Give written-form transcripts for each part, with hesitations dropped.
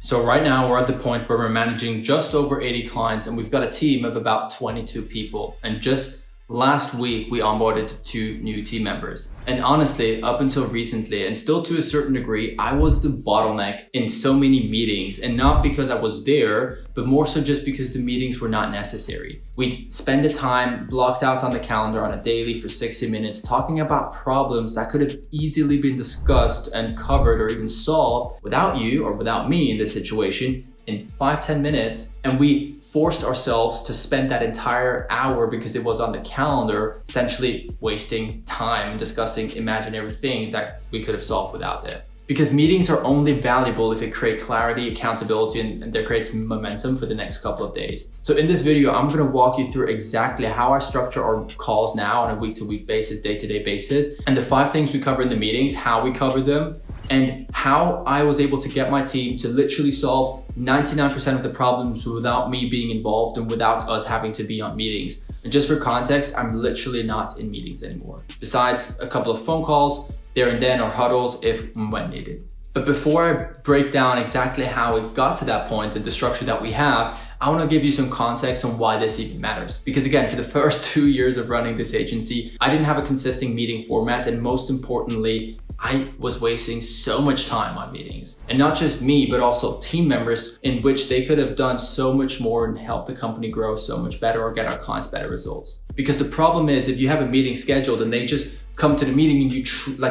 So right now we're at the point where we're managing just over 80 clients and we've got a team of about 22 people. And just last week, we onboarded 2 new team members. And honestly, up until recently, and still to a certain degree, I was the bottleneck in so many meetings. And not because I was there, but more so just because the meetings were not necessary. We'd spend the time blocked out on the calendar on a daily for 60 minutes talking about problems that could have easily been discussed and covered or even solved without you or without me in this situation in 5-10 minutes, and we forced ourselves to spend that entire hour because it was on the calendar, essentially wasting time discussing imaginary things that we could have solved without it. Because meetings are only valuable if it creates clarity, accountability, and there creates momentum for the next couple of days. So in this video, I'm gonna walk you through exactly how I structure our calls now on a week-to-week basis, day-to-day basis, and the 5 things we cover in the meetings, how we cover them, and how I was able to get my team to literally solve 99% of the problems without me being involved and without us having to be on meetings. And just for context, I'm literally not in meetings anymore. Besides a couple of phone calls there and then, or huddles if and when needed. But before I break down exactly how it got to that point and the structure that we have, I want to give you some context on why this even matters. Because again, for the first 2 years of running this agency, I didn't have a consistent meeting format, and most importantly, I was wasting so much time on meetings. And not just me, but also team members in which they could have done so much more and helped the company grow so much better or get our clients better results. Because the problem is, if you have a meeting scheduled and they just come to the meeting and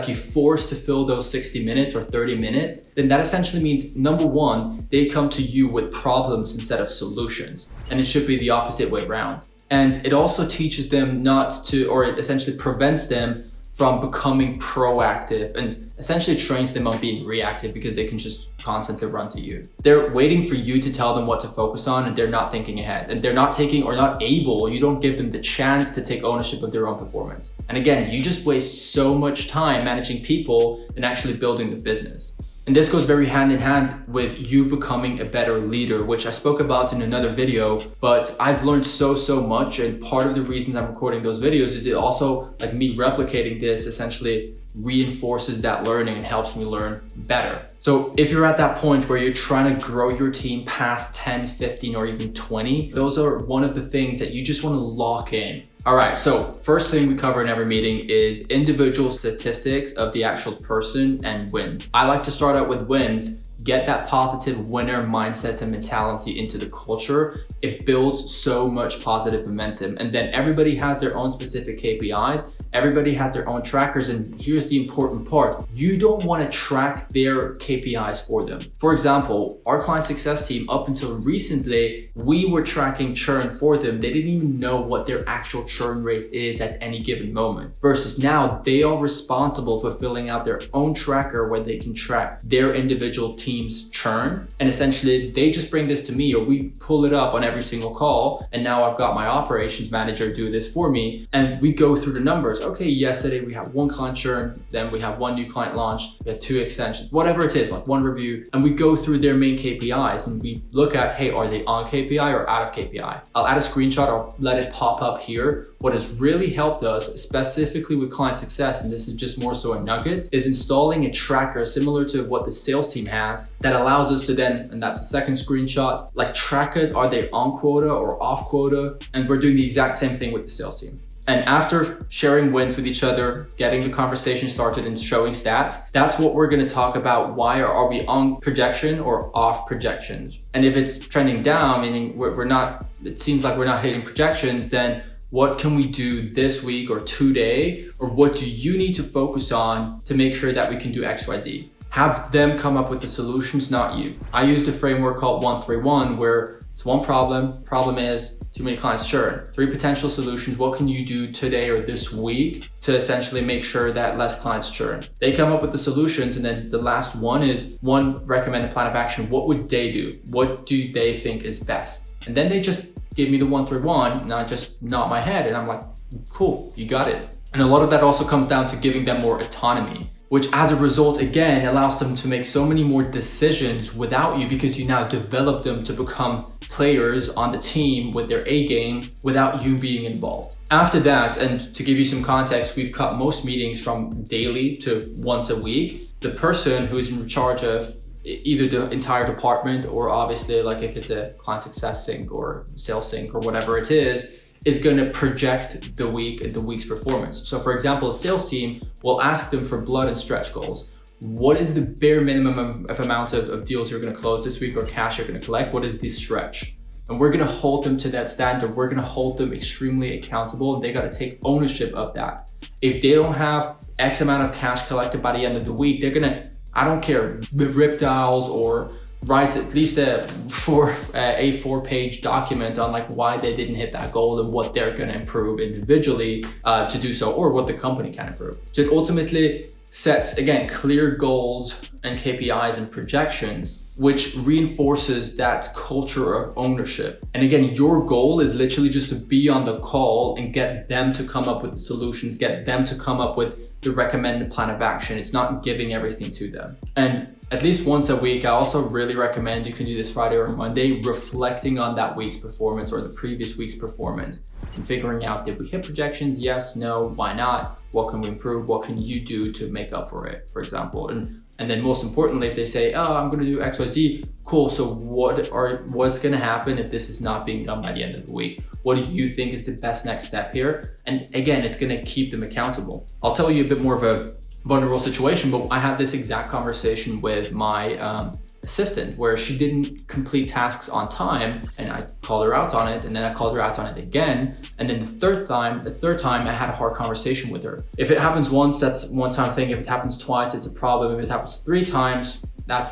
you forced to fill those 60 minutes or 30 minutes, then that essentially means, number one, they come to you with problems instead of solutions. And it should be the opposite way around. And it also teaches them not to, or it essentially prevents them from becoming proactive and essentially trains them on being reactive because they can just constantly run to you. They're waiting for you to tell them what to focus on, and they're not thinking ahead, and they're not taking or not able, you don't give them the chance to take ownership of their own performance. And again, you just waste so much time managing people and actually building the business. And this goes very hand in hand with you becoming a better leader, which I spoke about in another video, but I've learned so much. And part of the reasons I'm recording those videos is it also, like me replicating this, essentially reinforces that learning and helps me learn better. So if you're at that point where you're trying to grow your team past 10, 15, or even 20, those are one of the things that you just want to lock in. All right, so first thing we cover in every meeting is individual statistics of the actual person and wins. I like to start out with wins. Get that positive winner mindset and mentality into the culture. It builds so much positive momentum. And then everybody has their own specific KPIs. Everybody has their own trackers. And here's the important part. You don't want to track their KPIs for them. For example, our client success team, up until recently, we were tracking churn for them. They didn't even know what their actual churn rate is at any given moment. Versus now, they are responsible for filling out their own tracker where they can track their individual team's churn. And essentially, they just bring this to me, or we pull it up on every single call. And now I've got my operations manager do this for me. And we go through the numbers. Okay, yesterday we had 1 client churn, then we have 1 new client launch, we had 2 extensions, whatever it is, like 1 review, and we go through their main KPIs and we look at, hey, are they on KPI or out of KPI? I'll add a screenshot, I'll let it pop up here. What has really helped us, specifically with client success, and this is just more so a nugget, is installing a tracker similar to what the sales team has that allows us to then, and that's a second screenshot, like trackers, are they on quota or off quota? And we're doing the exact same thing with the sales team. And after sharing wins with each other, getting the conversation started and showing stats, that's what we're gonna talk about. Why are we on projection or off projections? And if it's trending down, meaning we're not, it seems like we're not hitting projections, then what can we do this week or today? Or what do you need to focus on to make sure that we can do X, Y, Z? Have them come up with the solutions, not you. I used a framework called 131 where it's 1 problem is too many clients churn. 3 potential solutions. What can you do today or this week to essentially make sure that less clients churn? They come up with the solutions, and then the last one is 1 recommended plan of action. What would they do? What do they think is best? And then they just give me the 131, and I just nod my head, and I'm like, cool, you got it. And a lot of that also comes down to giving them more autonomy, which as a result, again, allows them to make so many more decisions without you, because you now develop them to become players on the team with their A game without you being involved. After that, and to give you some context, we've cut most meetings from daily to once a week. The person who is in charge of either the entire department or obviously like if it's a client success sync or sales sync or whatever it is going to project the week and the week's performance. So for example, a sales team will ask them for blood and stretch goals. What is the bare minimum of amount of deals you're going to close this week or cash you're going to collect? What is the stretch? And we're going to hold them to that standard. We're going to hold them extremely accountable, and they got to take ownership of that. If they don't have X amount of cash collected by the end of the week, they're going to, I don't care, rip dials or write at least a four-page document on like why they didn't hit that goal and what they're going to improve individually to do so, or what the company can improve. So it ultimately sets, again, clear goals and KPIs and projections, which reinforces that culture of ownership. And again, your goal is literally just to be on the call and get them to come up with the solutions, get them to come up with the recommended plan of action. It's not giving everything to them. And at least once a week, I also really recommend, you can do this Friday or Monday, reflecting on that week's performance or the previous week's performance and figuring out, did we hit projections? Yes, no, why not? What can we improve? What can you do to make up for it, for example? And then most importantly, if they say, oh, I'm going to do X, Y, Z, cool. So what's going to happen if this is not being done by the end of the week? What do you think is the best next step here? And again, it's going to keep them accountable. I'll tell you a bit more of a vulnerable situation, but I had this exact conversation with my assistant where she didn't complete tasks on time, and I called her out on it, and then I called her out on it again, and then the third time I had a hard conversation with her. If it happens once, that's one time thing. If it happens twice, it's a problem. If it happens 3 times, that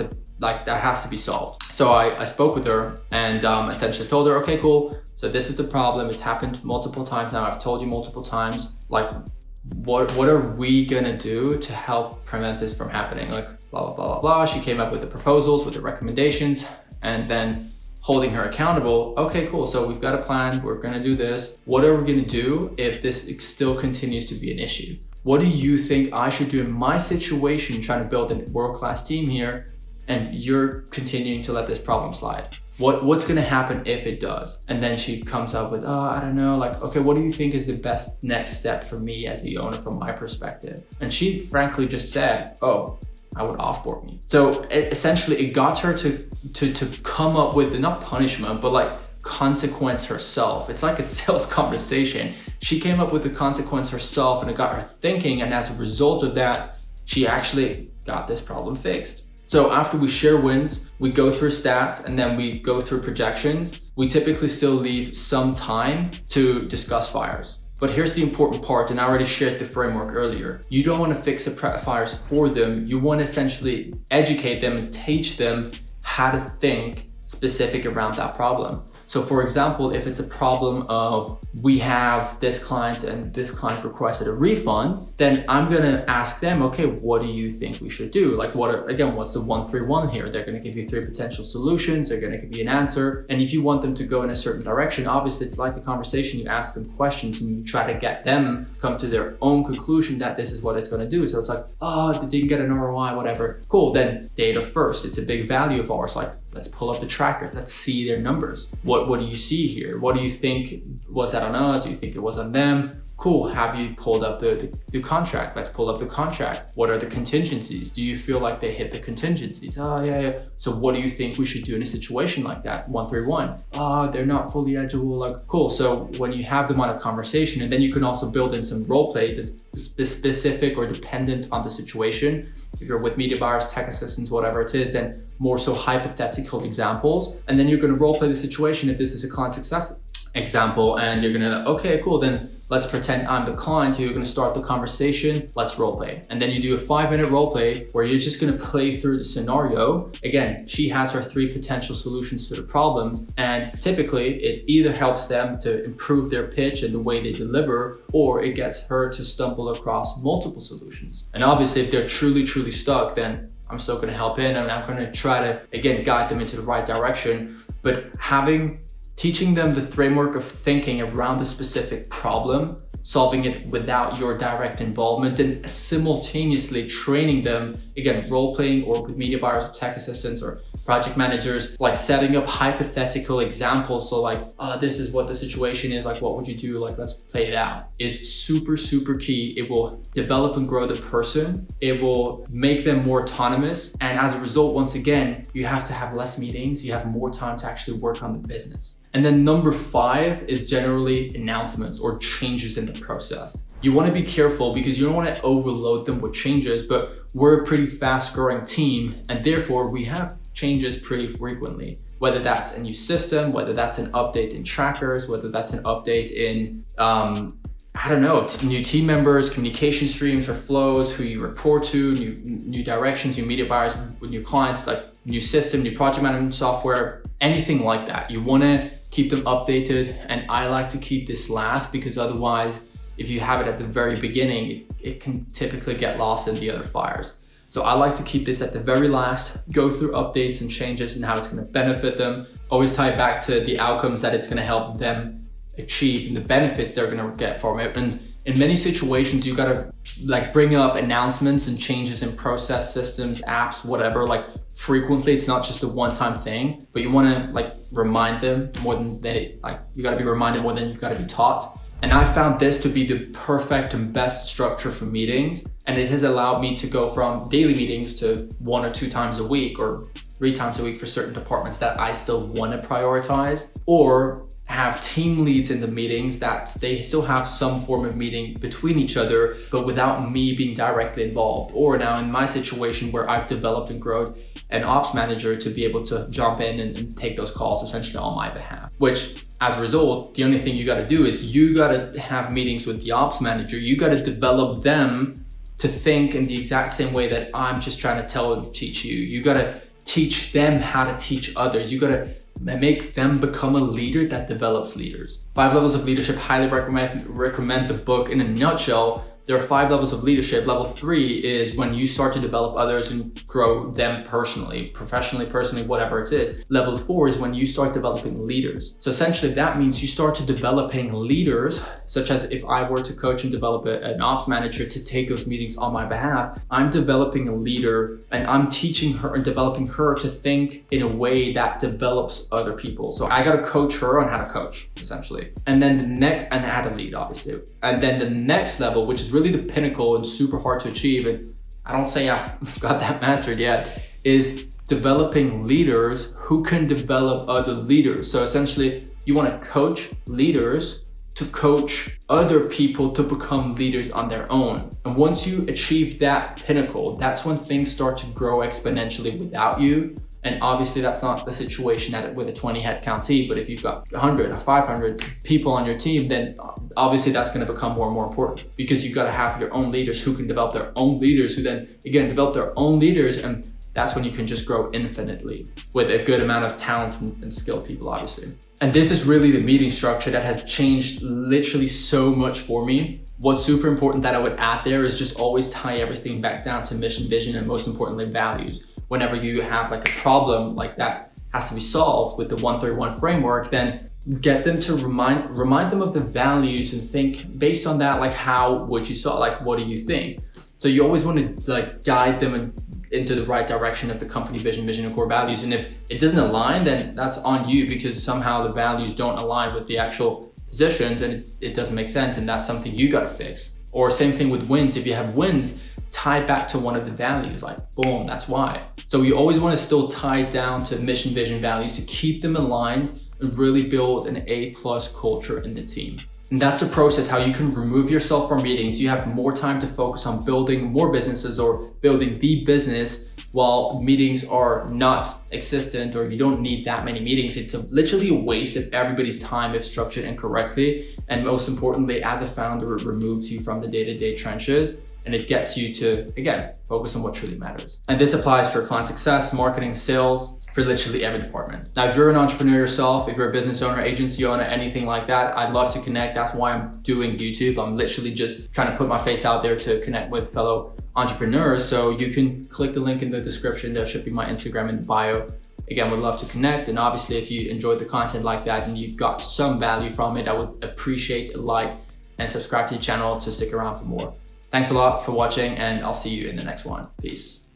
has to be solved. So I spoke with her and essentially told her, okay, cool. So this is the problem. It's happened multiple times now. I've told you multiple times, like, what are we gonna do to help prevent this from happening? Like blah, blah, blah, blah, blah. She came up with the proposals, with the recommendations, and then holding her accountable. Okay, cool. So we've got a plan. We're gonna do this. What are we gonna do if this still continues to be an issue? What do you think I should do in my situation, trying to build a world-class team here, and you're continuing to let this problem slide? What's gonna happen if it does? And then she comes up with, oh, I don't know, like, okay, what do you think is the best next step for me as the owner from my perspective? And she frankly just said, oh, I would offboard me. So essentially it got her to come up with, not punishment, but like consequence herself. It's like a sales conversation. She came up with the consequence herself, and it got her thinking. And as a result of that, she actually got this problem fixed. So after we share wins, we go through stats, and then we go through projections. We typically still leave some time to discuss fires. But here's the important part, and I already shared the framework earlier. You don't want to fix the fires for them. You want to essentially educate them and teach them how to think specific around that problem. So for example, if it's a problem of we have this client and this client requested a refund, then I'm gonna ask them, okay, what do you think we should do? Like what's the 1-3-1 here? They're gonna give you 3 potential solutions. They're gonna give you an answer. And if you want them to go in a certain direction, obviously it's like a conversation. You ask them questions and you try to get them come to their own conclusion that this is what it's gonna do. So it's like, oh, they didn't get an ROI, whatever. Cool, then data first. It's a big value of ours. Like, let's pull up the trackers. Let's see their numbers. What do you see here? What do you think? Was that on us? Do you think it was on them? Cool. Have you pulled up the contract? Let's pull up the contract. What are the contingencies? Do you feel like they hit the contingencies? Oh, yeah. So what do you think we should do in a situation like that? 1-3-1. Oh, they're not fully eligible. Like, cool. So when you have them on a conversation, and then you can also build in some role play that's specific or dependent on the situation. If you're with media buyers, tech assistants, whatever it is, then more so hypothetical examples. And then you're going to role play the situation if this is a client success example, and you're gonna, okay, cool, then let's pretend I'm the client. You're gonna start the conversation. Let's role play. And then you do a 5-minute role play where you're just gonna play through the scenario. Again, she has her 3 potential solutions to the problems. And typically it either helps them to improve their pitch and the way they deliver, or it gets her to stumble across multiple solutions. And obviously if they're truly stuck, then I'm still gonna help in, and I'm gonna try to, again, guide them into the right direction. But teaching them the framework of thinking around the specific problem, solving it without your direct involvement, and simultaneously training them, again, role-playing or with media buyers or tech assistants or project managers, like setting up hypothetical examples. So like, this is what the situation is, like, what would you do? Like, let's play it out, is super, super key. It will develop and grow the person. It will make them more autonomous. And as a result, once again, you have to have less meetings. You have more time to actually work on the business. And then number 5 is generally announcements or changes in the process. You want to be careful because you don't want to overload them with changes, but we're a pretty fast growing team, and therefore we have changes pretty frequently, whether that's a new system, whether that's an update in trackers, whether that's an update in, I don't know, new team members, communication streams or flows, who you report to, new directions, new media buyers, new clients, like new system, new project management software, anything like that. You want to keep them updated. And I like to keep this last because otherwise, if you have it at the very beginning, it can typically get lost in the other fires. So I like to keep this at the very last, go through updates and changes and how it's going to benefit them. Always tie it back to the outcomes that it's going to help them achieve and the benefits they're going to get from it. And in many situations, you got to like bring up announcements and changes in process, systems, apps, whatever, like frequently. It's not just a one-time thing, but you want to like remind them more than you got to be reminded more than you got to be taught. And I found this to be the perfect and best structure for meetings. And it has allowed me to go from daily meetings to 1 or 2 times a week or 3 times a week for certain departments that I still want to prioritize, or have team leads in the meetings that they still have some form of meeting between each other, but without me being directly involved. Or now in my situation where I've developed and grown an ops manager to be able to jump in and take those calls essentially on my behalf, which as a result, the only thing you got to do is you got to have meetings with the ops manager. You got to develop them to think in the exact same way that I'm just trying to tell and teach you. You got to teach them how to teach others. You got to make them become a leader that develops leaders. 5 Levels of Leadership, highly recommend the book in a nutshell. There are 5 levels of leadership. Level 3 is when you start to develop others and grow them personally, professionally, personally, whatever it is. Level 4 is when you start developing leaders. So essentially that means you start to developing leaders, such as if I were to coach and develop an ops manager to take those meetings on my behalf, I'm developing a leader and I'm teaching her and developing her to think in a way that develops other people. So I got to coach her on how to coach essentially. And then and how to lead obviously. And then the next level, which is really the pinnacle and super hard to achieve, and I don't say I've got that mastered yet, is developing leaders who can develop other leaders. So essentially you want to coach leaders to coach other people to become leaders on their own. And once you achieve that pinnacle, that's when things start to grow exponentially without you. And obviously that's not the situation with a 20 headcount team, but if you've got 100 or 500 people on your team, then obviously that's going to become more and more important, because you've got to have your own leaders who can develop their own leaders, who then again develop their own leaders. And that's when you can just grow infinitely with a good amount of talent and skilled people, obviously. And this is really the meeting structure that has changed literally so much for me. What's super important that I would add there is just always tie everything back down to mission, vision, and most importantly, values. Whenever you have like a problem like that has to be solved with the 131 framework, then get them to remind them of the values and think based on that, like how would you solve, like what do you think? So you always want to like guide them into the right direction of the company vision, mission, and core values. And if it doesn't align, then that's on you, because somehow the values don't align with the actual positions and it doesn't make sense, and that's something you got to fix. Or same thing with wins. If you have wins, tie back to one of the values, like boom, that's why. So you always want to still tie it down to mission, vision, values to keep them aligned and really build an A+ culture in the team. And that's a process how you can remove yourself from meetings. You have more time to focus on building more businesses or building the business while meetings are not existent, or you don't need that many meetings. It's literally a waste of everybody's time if structured incorrectly. And most importantly, as a founder, it removes you from the day-to-day trenches. And it gets you to, again, focus on what truly matters. And this applies for client success, marketing, sales, for literally every department. Now, if you're an entrepreneur yourself, if you're a business owner, agency owner, anything like that, I'd love to connect. That's why I'm doing YouTube. I'm literally just trying to put my face out there to connect with fellow entrepreneurs. So you can click the link in the description. There should be my Instagram in the bio. Again, would love to connect. And obviously, if you enjoyed the content like that and you got some value from it, I would appreciate a like and subscribe to the channel to stick around for more. Thanks a lot for watching, and I'll see you in the next one. Peace.